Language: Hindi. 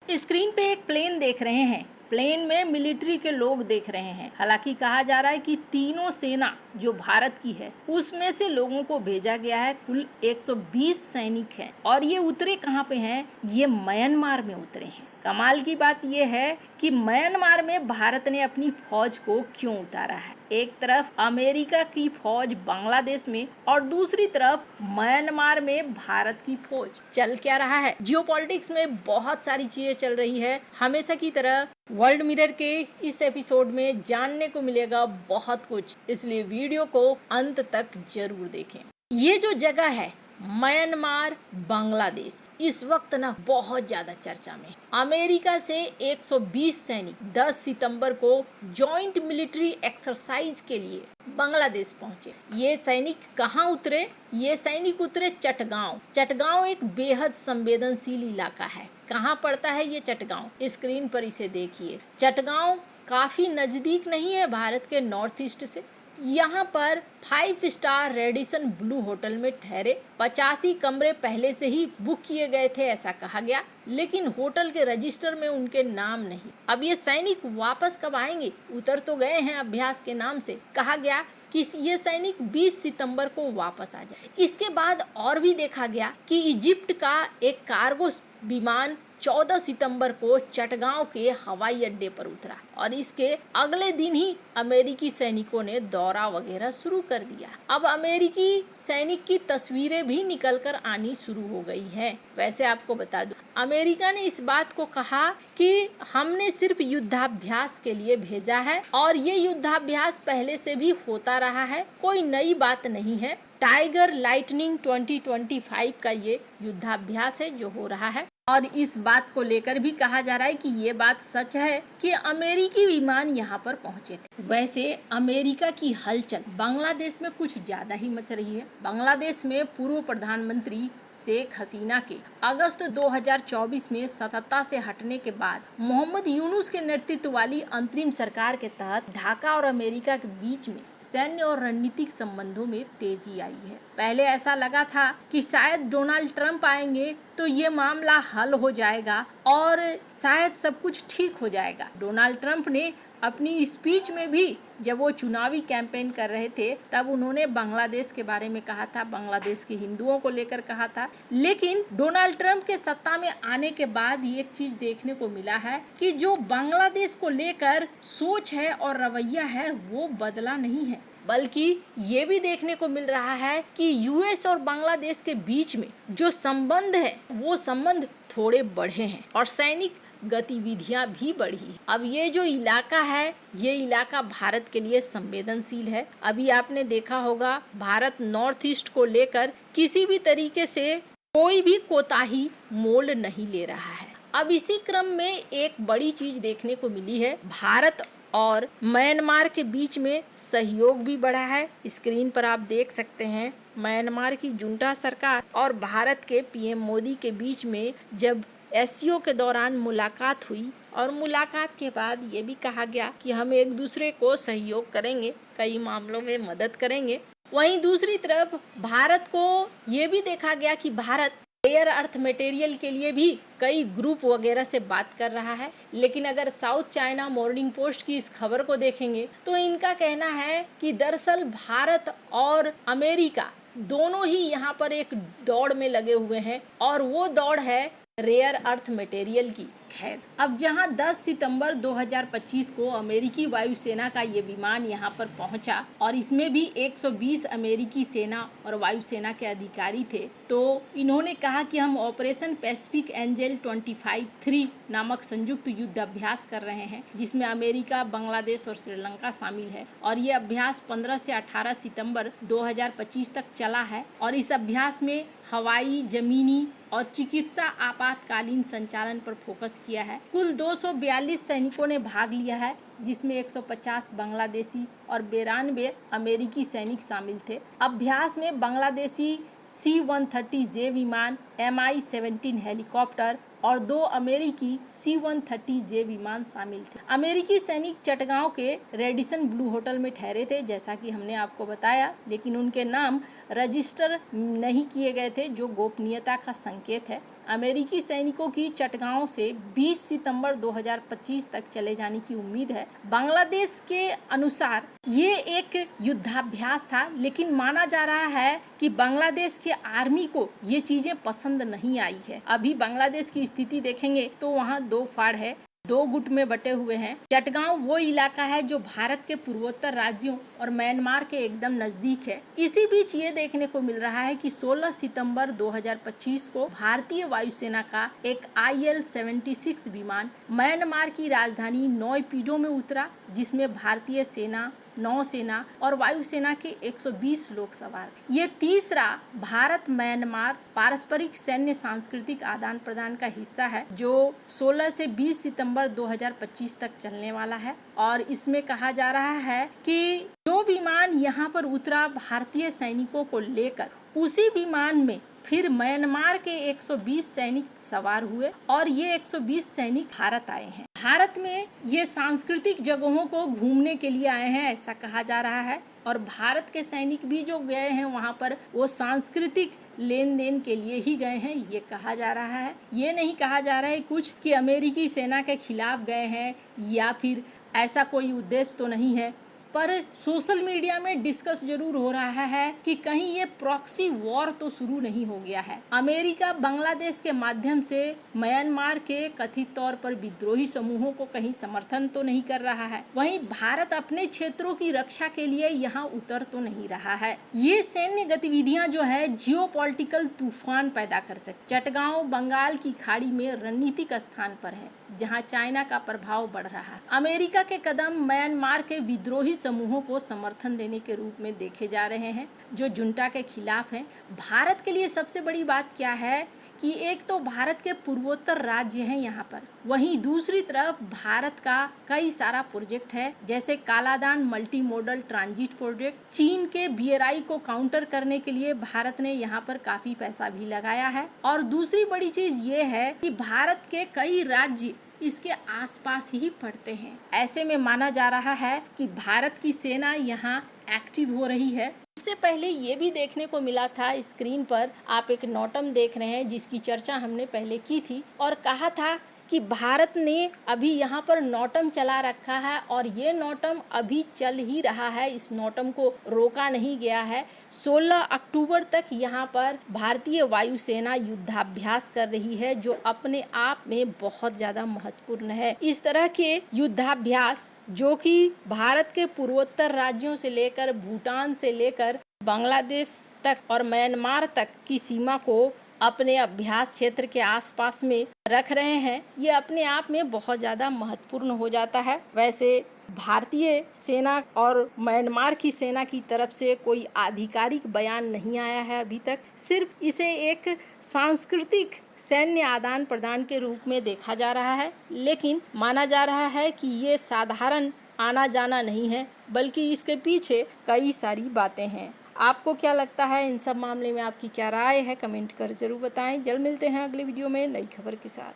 स्क्रीन पे एक प्लेन देख रहे हैं। प्लेन में मिलिट्री के लोग देख रहे हैं। हालांकि कहा जा रहा है कि तीनों सेना जो भारत की है उसमें से लोगों को भेजा गया है। कुल 120 सैनिक हैं और ये उतरे कहाँ पे हैं? ये म्यांमार में उतरे हैं। कमाल की बात ये है कि म्यांमार में भारत ने अपनी फौज को क्यों उतारा है। एक तरफ अमेरिका की फौज बांग्लादेश में और दूसरी तरफ म्यांमार में भारत की फौज। चल क्या रहा है? जियोपॉलिटिक्स में बहुत सारी चीजें चल रही है। हमेशा की तरह वर्ल्ड मिरर के इस एपिसोड में जानने को मिलेगा बहुत कुछ, इसलिए वीडियो को अंत तक जरूर देखें। ये जो जगह है म्यांमार बांग्लादेश इस वक्त ना बहुत ज्यादा चर्चा में। अमेरिका से 120 सैनिक 10 सितंबर को जॉइंट मिलिट्री एक्सरसाइज के लिए बांग्लादेश पहुंचे। ये सैनिक कहाँ उतरे? ये सैनिक उतरे चटगांव। चटगांव एक बेहद संवेदनशील इलाका है। कहाँ पड़ता है ये चटगांव? स्क्रीन पर इसे देखिए। चटगांव काफी नजदीक नहीं है भारत के नॉर्थ ईस्ट से। यहाँ पर 5 स्टार रेडिसन ब्लू होटल में ठहरे। 85 कमरे पहले से ही बुक किए गए थे ऐसा कहा गया, लेकिन होटल के रजिस्टर में उनके नाम नहीं। अब ये सैनिक वापस कब आएंगे? उतर तो गए हैं अभ्यास के नाम से। कहा गया कि ये सैनिक 20 सितंबर को वापस आ जाए। इसके बाद और भी देखा गया कि इजिप्ट का एक कार्गो विमान 14 सितंबर को चटगांव के हवाई अड्डे पर उतरा और इसके अगले दिन ही अमेरिकी सैनिकों ने दौरा वगैरह शुरू कर दिया। अब अमेरिकी सैनिक की तस्वीरें भी निकलकर आनी शुरू हो गई हैं। वैसे आपको बता दूं, अमेरिका ने इस बात को कहा कि हमने सिर्फ युद्धाभ्यास के लिए भेजा है और ये युद्धाभ्यास पहले से भी होता रहा है, कोई नई बात नहीं है। टाइगर लाइटनिंग 2025 का ये युद्धाभ्यास है जो हो रहा है और इस बात को लेकर भी कहा जा रहा है कि ये बात सच है कि अमेरिकी विमान यहाँ पर पहुँचे थे। वैसे अमेरिका की हलचल बांग्लादेश में कुछ ज्यादा ही मच रही है। बांग्लादेश में पूर्व प्रधानमंत्री शेख हसीना के अगस्त 2024 में सत्ता से हटने के बाद मोहम्मद यूनुस के नेतृत्व वाली अंतरिम सरकार के तहत ढाका और अमेरिका के बीच में सैन्य और रणनीतिक संबंधों में तेजी आई है। पहले ऐसा लगा था कि शायद डोनाल्ड ट्रंप आएंगे तो ये मामला हल हो जाएगा और शायद सब कुछ ठीक हो जाएगा। डोनाल्ड ट्रंप ने अपनी स्पीच में भी जब वो चुनावी कैंपेन कर रहे थे तब उन्होंने बांग्लादेश के बारे में कहा था, बांग्लादेश के हिंदुओं को लेकर कहा था। लेकिन डोनाल्ड ट्रंप के सत्ता में आने के बाद ये एक चीज देखने को मिला है कि जो बांग्लादेश को लेकर सोच है और रवैया है वो बदला नहीं है, बल्कि ये भी देखने को मिल रहा है कि यूएस और बांग्लादेश के बीच में जो संबंध है वो संबंध थोड़े बढ़े हैं और सैनिक गतिविधियां भी बढ़ी। अब ये जो इलाका है ये इलाका भारत के लिए संवेदनशील है। अभी आपने देखा होगा भारत नॉर्थ ईस्ट को लेकर किसी भी तरीके से कोई भी कोताही मोल नहीं ले रहा है। अब इसी क्रम में एक बड़ी चीज देखने को मिली है, भारत और म्यांमार के बीच में सहयोग भी बढ़ा है। स्क्रीन पर आप देख सकते हैं म्यांमार की जुंटा सरकार और भारत के पीएम मोदी के बीच में जब एससीओ के दौरान मुलाकात हुई और मुलाकात के बाद ये भी कहा गया कि हम एक दूसरे को सहयोग करेंगे, कई मामलों में मदद करेंगे। वहीं दूसरी तरफ भारत को ये भी देखा गया कि भारत रेयर अर्थ मटेरियल के लिए भी कई ग्रुप वगैरह से बात कर रहा है। लेकिन अगर साउथ चाइना मॉर्निंग पोस्ट की इस खबर को देखेंगे तो इनका कहना है कि दरअसल भारत और अमेरिका दोनों ही यहाँ पर एक दौड़ में लगे हुए हैं और वो दौड़ है रेयर अर्थ मटेरियल की। खैर, अब जहां 10 सितंबर 2025 को अमेरिकी वायुसेना का ये विमान यहां पर पहुंचा और इसमें भी 120 अमेरिकी सेना और वायुसेना के अधिकारी थे, तो इन्होंने कहा कि हम ऑपरेशन पैसिफिक एंजल 25-3 नामक संयुक्त युद्ध अभ्यास कर रहे हैं जिसमें अमेरिका, बांग्लादेश और श्रीलंका शामिल है और ये अभ्यास 15 से 18 सितंबर 2025 तक चला है और इस अभ्यास में हवाई, जमीनी और चिकित्सा आपातकालीन संचालन पर फोकस किया है। कुल 242 सैनिकों ने भाग लिया है जिसमें 150 बांग्लादेशी और 92 अमेरिकी सैनिक शामिल थे। अभ्यास में बांग्लादेशी C-130J विमान, Mi-17 हेलीकॉप्टर और 2 अमेरिकी C-130J विमान शामिल थे। अमेरिकी सैनिक चटगांव के रेडिसन ब्लू होटल में ठहरे थे जैसा कि हमने आपको बताया, लेकिन उनके नाम रजिस्टर नहीं किए गए थे जो गोपनीयता का संकेत है। अमेरिकी सैनिकों की चटगांव से 20 सितंबर 2025 तक चले जाने की उम्मीद है। बांग्लादेश के अनुसार ये एक युद्धाभ्यास था, लेकिन माना जा रहा है कि बांग्लादेश के आर्मी को ये चीजें पसंद नहीं आई है। अभी बांग्लादेश की स्थिति देखेंगे तो वहाँ दो फाड़ है, दो गुट में बटे हुए हैं। चटगांव वो इलाका है जो भारत के पूर्वोत्तर राज्यों और म्यांमार के एकदम नजदीक है। इसी बीच ये देखने को मिल रहा है कि 16 सितंबर 2025 को भारतीय वायुसेना का एक IL-76 विमान म्यांमार की राजधानी नॉयपीडो में उतरा, जिसमें भारतीय सेना, नौसेना और वायुसेना के 120 लोग सवार। ये तीसरा भारत म्यांमार पारस्परिक सैन्य सांस्कृतिक आदान प्रदान का हिस्सा है, जो 16 से 20 सितंबर 2025 तक चलने वाला है। और इसमें कहा जा रहा है कि जो विमान यहाँ पर उतरा भारतीय सैनिकों को लेकर, उसी विमान में फिर म्यांमार के 120 सैनिक सवार हुए और ये 120 सैनिक भारत आए हैं। भारत में ये सांस्कृतिक जगहों को घूमने के लिए आए हैं, ऐसा कहा जा रहा है। और भारत के सैनिक भी जो गए हैं वहाँ पर, वो सांस्कृतिक लेन देन के लिए ही गए हैं, ये कहा जा रहा है। ये नहीं कहा जा रहा है कुछ कि अमेरिकी सेना के खिलाफ गए हैं या फिर ऐसा कोई उद्देश्य तो नहीं है। पर सोशल मीडिया में डिस्कस जरूर हो रहा है कि कहीं ये प्रॉक्सी वॉर तो शुरू नहीं हो गया है। अमेरिका बांग्लादेश के माध्यम से म्यांमार के कथित तौर पर विद्रोही समूहों को कहीं समर्थन तो नहीं कर रहा है। वहीं भारत अपने क्षेत्रों की रक्षा के लिए यहाँ उतर तो नहीं रहा है। ये सैन्य गतिविधियां जो है जियोपॉलिटिकल तूफान पैदा कर सकती। चटगांव बंगाल की खाड़ी में रणनीतिक स्थान पर है, जहाँ चाइना का प्रभाव बढ़ रहा है। अमेरिका के कदम म्यांमार के विद्रोही समूहों को समर्थन देने के रूप में देखे जा रहे हैं, जो जुंटा के खिलाफ हैं। भारत के लिए सबसे बड़ी बात क्या है कि एक तो भारत के पूर्वोत्तर राज्य हैं यहाँ पर, वहीं दूसरी तरफ भारत का कई सारा प्रोजेक्ट है, जैसे Kaladan multi modal transit project. चीन के BRI को काउंटर करने के लिए भारत ने यहाँ पर काफी पैसा भी लगाया है। और दूसरी बड़ी चीज ये है कि भारत के कई राज्य इसके आसपास ही पड़ते हैं। ऐसे में माना जा रहा है कि भारत की सेना यहाँ एक्टिव हो रही है। इससे पहले ये भी देखने को मिला था, स्क्रीन पर आप एक नोटम देख रहे हैं जिसकी चर्चा हमने पहले की थी और कहा था कि भारत ने अभी यहाँ पर नोटम चला रखा है और ये नोटम अभी चल ही रहा है, इस नोटम को रोका नहीं गया है। 16 अक्टूबर तक यहाँ पर भारतीय वायुसेना युद्धाभ्यास कर रही है, जो अपने आप में बहुत ज़्यादा महत्वपूर्ण है। इस तरह के युद्धाभ्यास जो कि भारत के पूर्वोत्तर राज्यों से लेकर भूटान से लेकर बांग्लादेश तक और म्यांमार तक की सीमा को अपने अभ्यास क्षेत्र के आसपास में रख रहे हैं, ये अपने आप में बहुत ज़्यादा महत्वपूर्ण हो जाता है। वैसे भारतीय सेना और म्यांमार की सेना की तरफ से कोई आधिकारिक बयान नहीं आया है अभी तक, सिर्फ इसे एक सांस्कृतिक सैन्य आदान प्रदान के रूप में देखा जा रहा है। लेकिन माना जा रहा है कि ये साधारण आना जाना नहीं है, बल्कि इसके पीछे कई सारी बातें हैं। आपको क्या लगता है इन सब मामले में, आपकी क्या राय है, कमेंट कर जरूर बताएं। जल्द मिलते हैं अगले वीडियो में नई खबर के साथ।